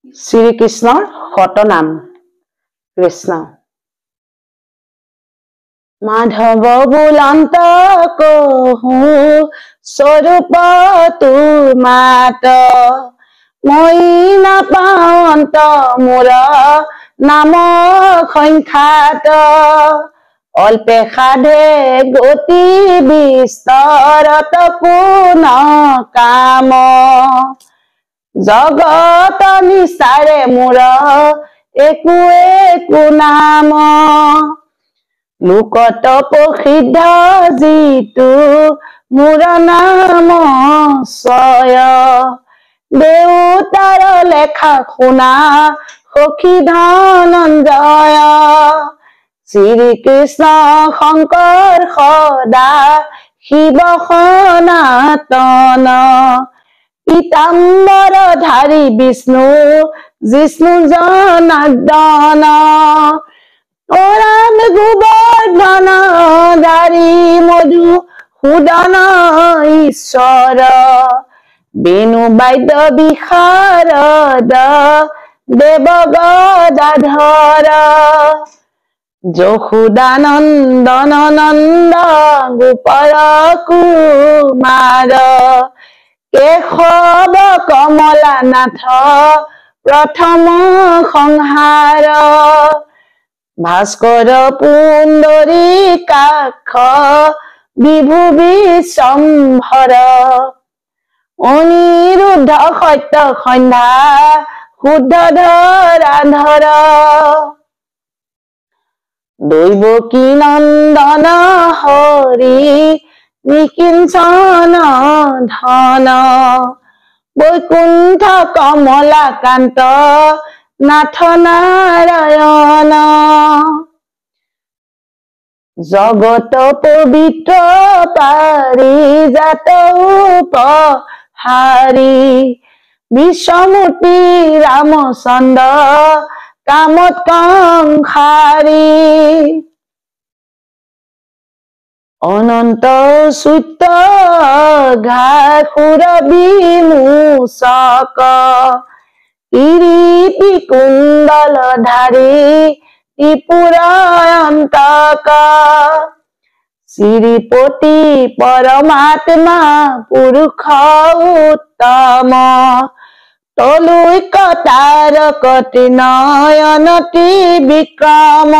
শ্ৰীকৃষ্ণৰ শতনাম কৃষ্ণ মাধৱ বুলন্ত কহু স্বৰূপ তুমাত মই নাপাৱন্ত মোৰ নাম সংখ্যাত অল্পে সাধে গতি বিস্তৰত কোন কাম জগত নিচাৰে মোৰ একো একো নাম লোকত প্ৰসিদ্ধ যিটো মোৰ নাম ছয় দেউতাৰ লেখা শুনা সখী ধনঞ্জয় শ্ৰীকৃষ্ণ শংকৰ সদা শিৱ সনাতন পীতাম্বৰ ধাৰী বিষ্ণু জিষ্ণু জনাৰ্দন ৰাম গোবৰ্ধন ধাৰী মধু সূদন ঈশ্বৰ বেণু বাদ্য বিশাৰদ দেৱ গদাধৰ যশোদানন্দন নন্দ গোপৰ কুমাৰ কেশৱ কমলা নাথ প্ৰথম সংহাৰ ভাস্কৰ পুণ্ডৰীকাক্ষ বিভু বিশ্বম্ভৰ অনিৰুদ্ধ সত্য সন্ধ্যা শুদ্ধ ধৰাধৰ দৈৱকী নন্দন হৰি নিকিঞ্চন ধন বৈকুণ্ঠ কমলাকান্ত নাথ নাৰায়ণ জগত পবিত্ৰ পাৰিজাত উপহাৰী বিশ্বমূৰ্তি ৰামচন্দ্ৰ কামত সংসাৰী অনন্ত সূত্য ঘাসুৰ বিমোচক কিৰীটি কুণ্ডল ধাৰী ত্ৰিপুৰায়ন্তক শ্ৰীপতি পৰমাত্মা পুৰুষ উত্তম তলৈক তাৰক ত্ৰিনয়ন ত্ৰিবিক্ৰম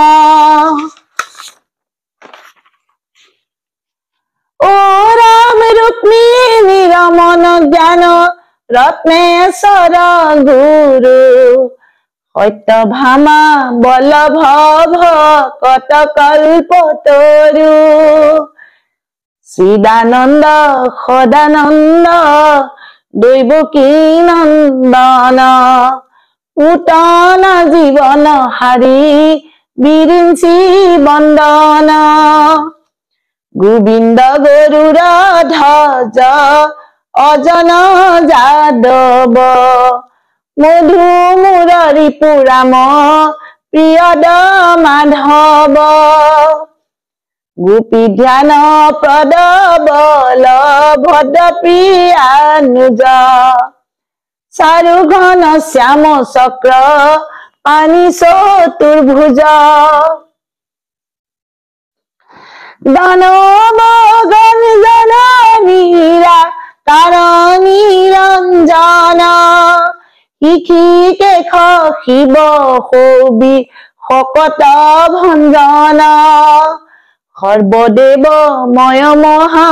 ও ৰাম ৰুক্মিণী ৰমন জ্ঞান ৰত্নেশ্বৰ গুৰু সত্যভামা বল্লভ ভকত কল্পতৰু চিদানন্দ সদানন্দ দৈৱকী নন্দন পুতনা জীৱন হাৰি বিৰিঞ্চি বন্দন গোবিন্দ গৰুড় ধ্বজ অজন যাদৱ মধু মুৰাৰী পুৰাম প্ৰিয়দ মাধৱ গোপী ধ্যান প্ৰদ বল ভদ্ৰ প্ৰিয়ানুজ চাৰু ঘন শ্যাম চক্ৰ পানি চতুৰ্ভুজ দানৱ গঞ্জন নীৰা কাৰণী ৰঞ্জন শিখীকেশ শিৱ সৌবি শকত ভঞ্জন সৰ্বদেৱ ময় মহা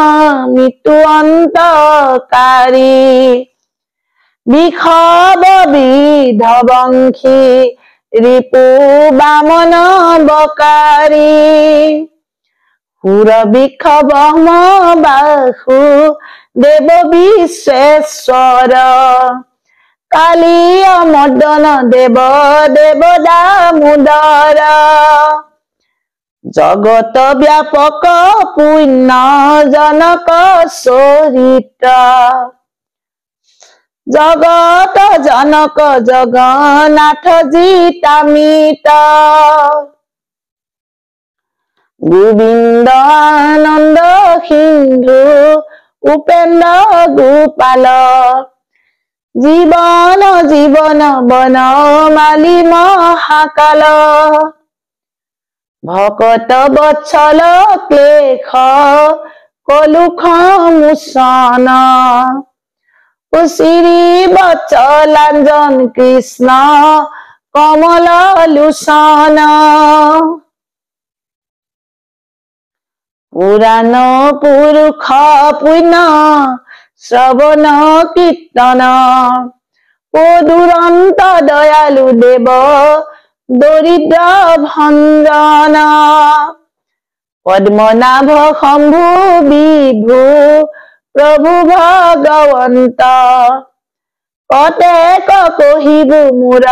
মৃত্যু অন্তকাৰী বিষৱ বিধবংশী ৰিপু বামন বকাৰী সুৰ বিষৱ বাসু দেৱ বিশ্বেশ্বৰ কালীয় মৰ্দন দেৱ দেৱ দামোদৰ জগত ব্যাপক পুণ্য জনক চৰিত্ৰ জগত জনক জগন্নাথ জিতামিত গোবিন্দ আনন্দ সিন্ধু উপেন্দ্ৰ গোপাল জীবন জীবন বন মালি মহাকাল ভকত বৎসল ক্লেশ কলুষ মোচন উচিৰি বৎসলাঞ্জন কৃষ্ণ কমল লোচন পুৰাণ পুৰুষ পুণ্য শ্ৰৱণ কীৰ্তন দুৰন্ত দয়ালু দেৱ দৰিদ্ৰ ভঞ্জন পদ্মনাভ শম্ভু বিভু প্ৰভু ভগৱন্ত কতেক কহিবু মোৰ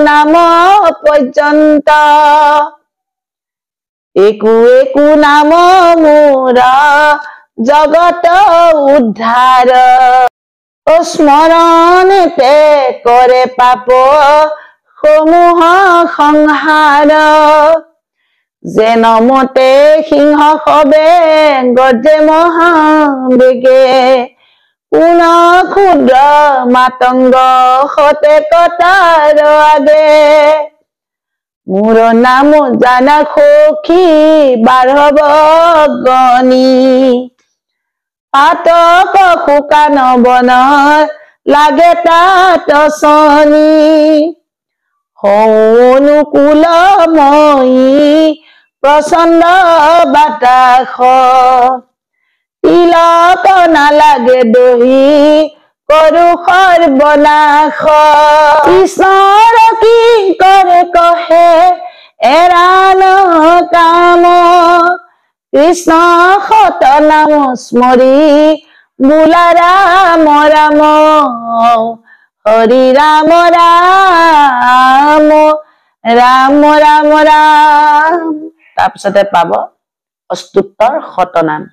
নাম পৰ্যন্ত একো একো নাম মোৰ জগত উদ্ধাৰ স্মৰণতে কৰে পাপ সমূহ সংহাৰ যেন মতে সিংহ সবে গৰ্জে মহাবেগে কোন ক্ষুদ্ৰ মাতংগ সতে কটাৰ আগে মোৰ নাম জানা সখী বাঢ়ব গণি পাতক শুকান বন লাগে তাত চনি অনুকূল ময়ী প্ৰচণ্ড বাতাস তিলক নালাগে দহি কৰো সৰ্বনাশ কৃষ্ণৰ কি কৰে কহে এৰাল কাম কৃষ্ণ সত নাম স্মৰি বোলা ৰাম ৰাম হৰি ৰাম ৰাম ৰাম ৰাম ৰাম তাৰপিছতে পাব অস্তুত্তৰ শতনাম